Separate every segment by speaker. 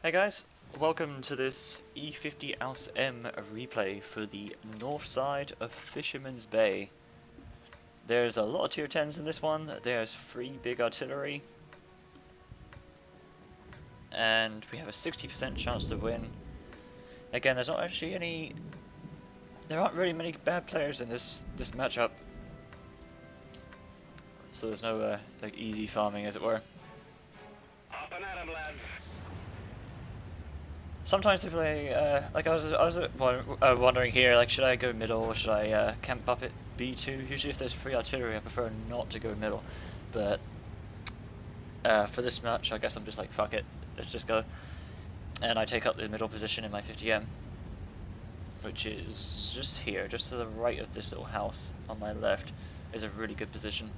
Speaker 1: Hey guys, welcome to this E-50M replay for the north side of Fisherman's Bay. There's a lot of tier 10s in this one, there's 3 big artillery, and we have a 60% chance to win. Again, there's not actually any... there aren't really many bad players in this matchup, so there's no like easy farming, as it were.
Speaker 2: Up and at 'em, lads.
Speaker 1: Sometimes if like I was wondering here, like, should I go middle or should I camp up at B2? Usually if there's free artillery I prefer not to go middle, but for this match I guess I'm just like, fuck it, let's just go. And I take up the middle position in my 50M, which is just here, just to the right of this little house on my left is a really good position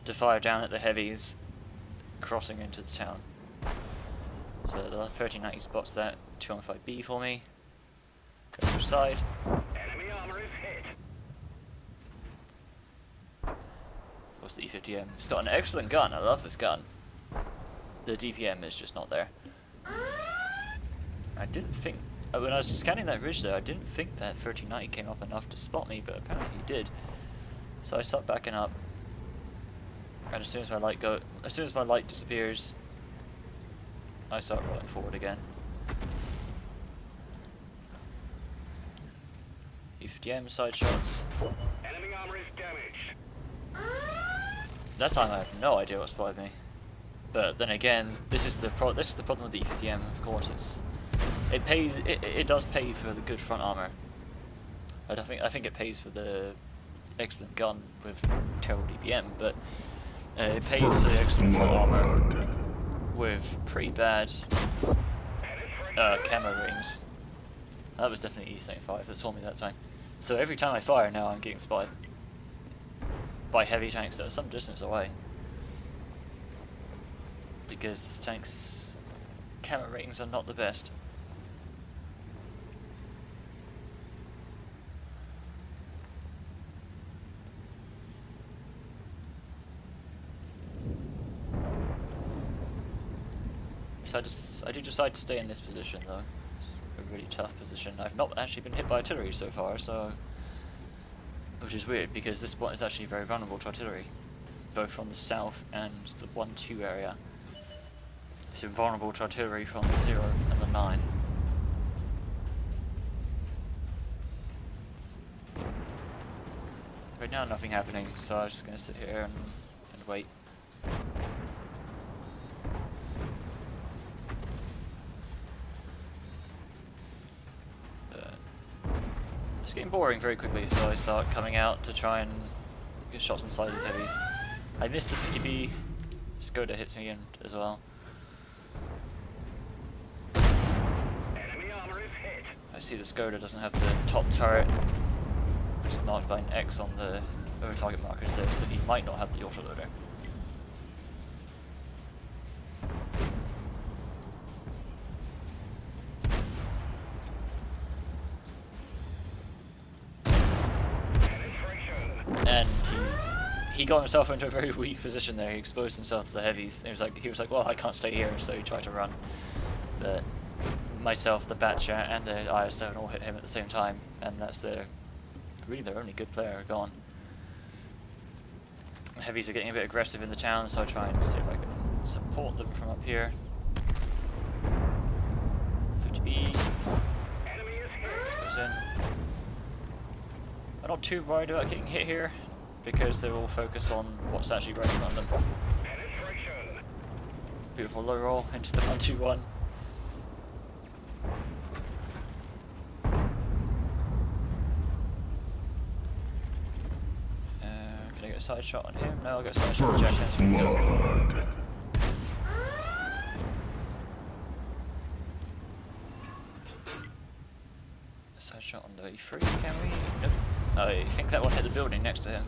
Speaker 1: to fire down at the heavies crossing into the town. So the 1390 spots that 215B for me. Go to the side.
Speaker 2: Enemy armor is hit.
Speaker 1: Of course, the E-50M. It's got an excellent gun. I love this gun. The DPM is just not there. I didn't think... when I was scanning that ridge there, I didn't think that 1390 came up enough to spot me, but apparently he did. So I start backing up. And as soon as my light disappears, I start rolling forward again. E-50M side shots.
Speaker 2: Enemy armor is damaged.
Speaker 1: That time I have no idea what spotted me. But then again, this is the problem with the E-50M. Of course, it does pay for the good front armor. I think it pays for the excellent gun with terrible DPM, but it pays for the excellent front armor with pretty bad camo rings. That was definitely E-75 that saw me that time. So every time I fire now I'm getting spotted by heavy tanks that are some distance away, because this tank's camo ratings are not the best. So I do decide to stay in this position though. It's a really tough position. I've not actually been hit by artillery so far, so, which is weird because this spot is actually very vulnerable to artillery, both from the south and the 1-2 area. It's invulnerable to artillery from the 0 and the 9. Right now nothing happening, so I'm just going to sit here and wait. It's getting boring very quickly, so I start coming out to try and get shots inside these heavies. I missed the 50B, Skoda hits me in as well.
Speaker 2: Enemy armor is hit.
Speaker 1: I see the Skoda doesn't have the top turret, which is marked by an X on the over target markers there, so he might not have the autoloader. And he got himself into a very weak position there. He exposed himself to the heavies. He was like, well, I can't stay here, so he tried to run. But myself, the Batcher, and the IS-7 all hit him at the same time, and that's really their only good player gone. The heavies are getting a bit aggressive in the town, so I try and see if I can support them from up here. 50B
Speaker 2: Enemy is hit.
Speaker 1: goes in. I'm not too worried about getting hit here, because they're all focused on what's actually right in front of them.
Speaker 2: Penetration.
Speaker 1: Beautiful low roll into the 1-2-1. Can I get a side shot on him? No, I'll get a side shot on Jackass. Go. Side shot on the E3, can we? Nope. I think that one hit the building next to him.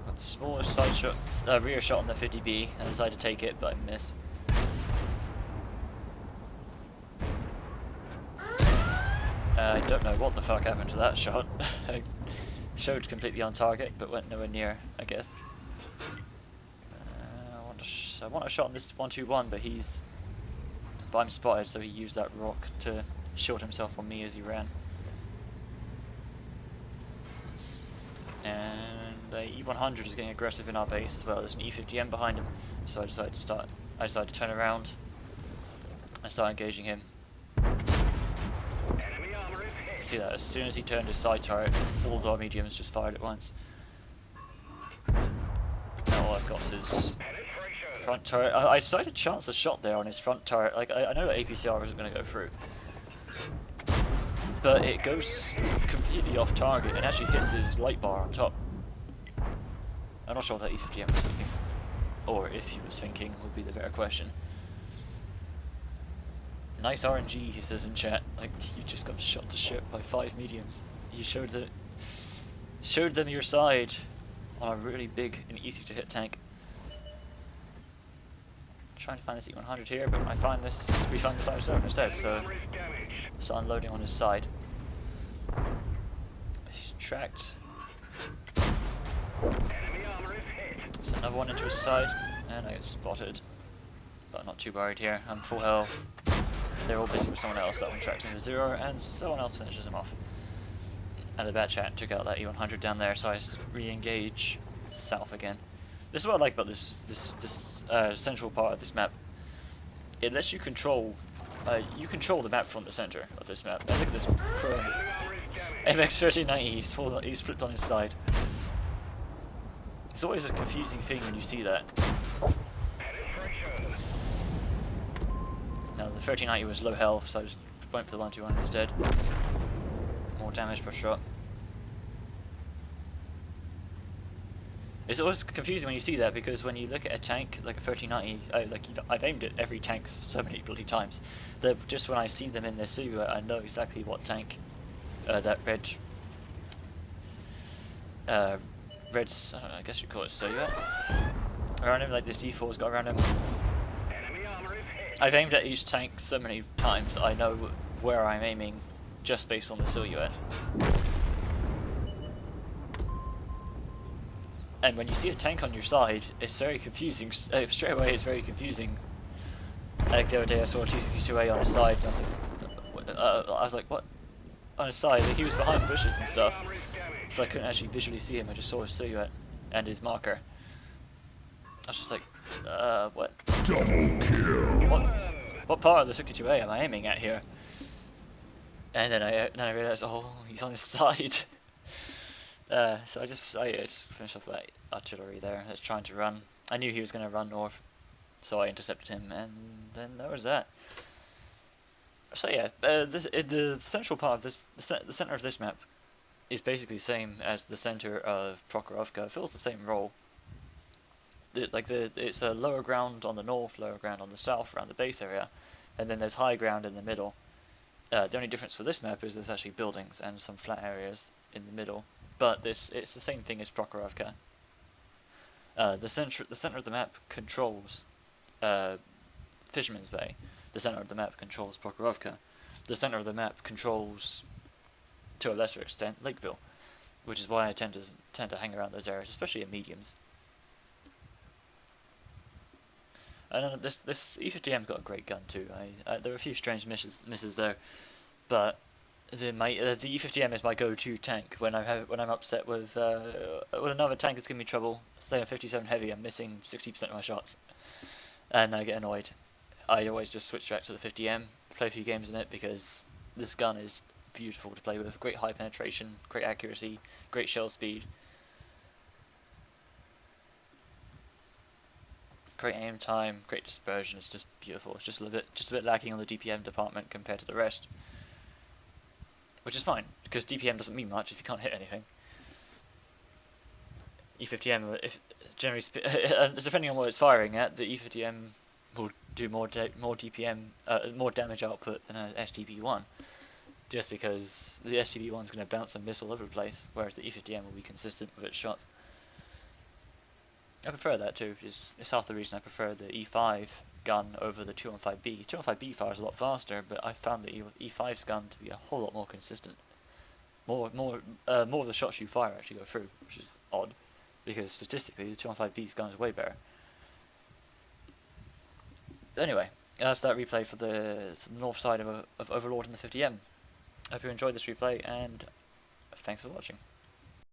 Speaker 1: Got the smallest side shot, rear shot on the 50B, and I decided to take it, but I missed. I don't know what the fuck happened to that shot. It showed completely on target, but went nowhere near, I guess. I want a shot on this 121, but I'm spotted, so he used that rock to shield himself from me as he ran. And the E100 is getting aggressive in our base as well. There's an E-50M behind him, so I decided to turn around and start engaging him.
Speaker 2: Enemy armor is hit.
Speaker 1: See that as soon as he turned his side turret, all of our mediums just fired at once. Now all I've got is his
Speaker 2: Penetration.
Speaker 1: front turret. I decided to chance a shot there on his front turret. Like I know that APCR wasn't going to go through, but it goes completely off target and actually hits his light bar on top. I'm not sure what that E-50M was thinking, or if he was thinking would be the better question. Nice RNG, he says in chat. Like, you just got shot to shit by 5 mediums. You showed them your side on a really big and easy to hit tank. Trying to find this E100 here, but we find this I-7 instead, so
Speaker 2: Armor is damaged.
Speaker 1: it's unloading on his side. He's tracked.
Speaker 2: Enemy armor is hit.
Speaker 1: There's another one into his side, and I get spotted. But I'm not too worried here. I'm full health. They're all busy with someone else. That one tracks into 0, and someone else finishes him off. And the bad chat took out that E100 down there, so I re-engage south again. This is what I like about this central part of this map. It lets you control the map from the center of this map. And look at this pro
Speaker 2: Enemy armor is damaged.
Speaker 1: MX-1390. He's flipped on his side. It's always a confusing thing when you see that.
Speaker 2: Penetration.
Speaker 1: Now the 1390 was low health, so I just went for the 121 instead. More damage per shot. It's always confusing when you see that, because when you look at a tank like a 1390, I've aimed at every tank so many bloody times that just when I see them in their silhouette, I know exactly what tank that red, I guess you call it silhouette around him, like this D4's got around him.
Speaker 2: Enemy armor is hit.
Speaker 1: I've aimed at each tank so many times, I know where I'm aiming just based on the silhouette. And when you see a tank on your side, it's very confusing. Straight away, it's very confusing. Like the other day, I saw a T-62A on his side, and I was like, what? On his side? Like, he was behind bushes and stuff,
Speaker 2: Enemy armor is damaged.
Speaker 1: so I couldn't actually visually see him. I just saw his silhouette and his marker. I was just like, what?
Speaker 3: Double kill.
Speaker 1: What part of the 62A am I aiming at here? And then I realized, oh, he's on his side. So I just finished off that artillery there that's trying to run. I knew he was going to run north, so I intercepted him, and then there was that. So yeah, the central part of this, the center of this map, is basically the same as the center of Prokhorovka. It fills the same role. It's a lower ground on the north, lower ground on the south around the base area, and then there's high ground in the middle. The only difference for this map is there's actually buildings and some flat areas in the middle. But it's the same thing as Prokhorovka. The center of the map controls Fisherman's Bay. The center of the map controls Prokhorovka. The center of the map controls, to a lesser extent, Lakeville, which is why I tend to hang around those areas, especially in mediums. And this E-50M's got a great gun too. There are a few strange misses there, but the E-50M is my go-to tank when I'm upset with another tank that's giving me trouble. Say a 57 heavy, I'm missing 60% of my shots, and I get annoyed. I always just switch back to the 50M, play a few games in it, because this gun is beautiful to play with. Great high penetration, great accuracy, great shell speed, great aim time, great dispersion. It's just beautiful. It's just a bit lacking on the DPM department compared to the rest. Which is fine, because DPM doesn't mean much if you can't hit anything. E-50M, depending on what it's firing at, the E-50M will do more DPM, more damage output than an STB-1, just because the STB-1 is going to bounce and miss all over the place, whereas the E-50M will be consistent with its shots. I prefer that too. It's half the reason I prefer the E5 gun over the 215B. 215B fires a lot faster, but I found the E5's gun to be a whole lot more consistent. More of the shots you fire actually go through, which is odd, because statistically the 215B's gun is way better. anyway, that's that replay for the north side of Overlord and the 50M. I hope you enjoyed this replay, and thanks for watching.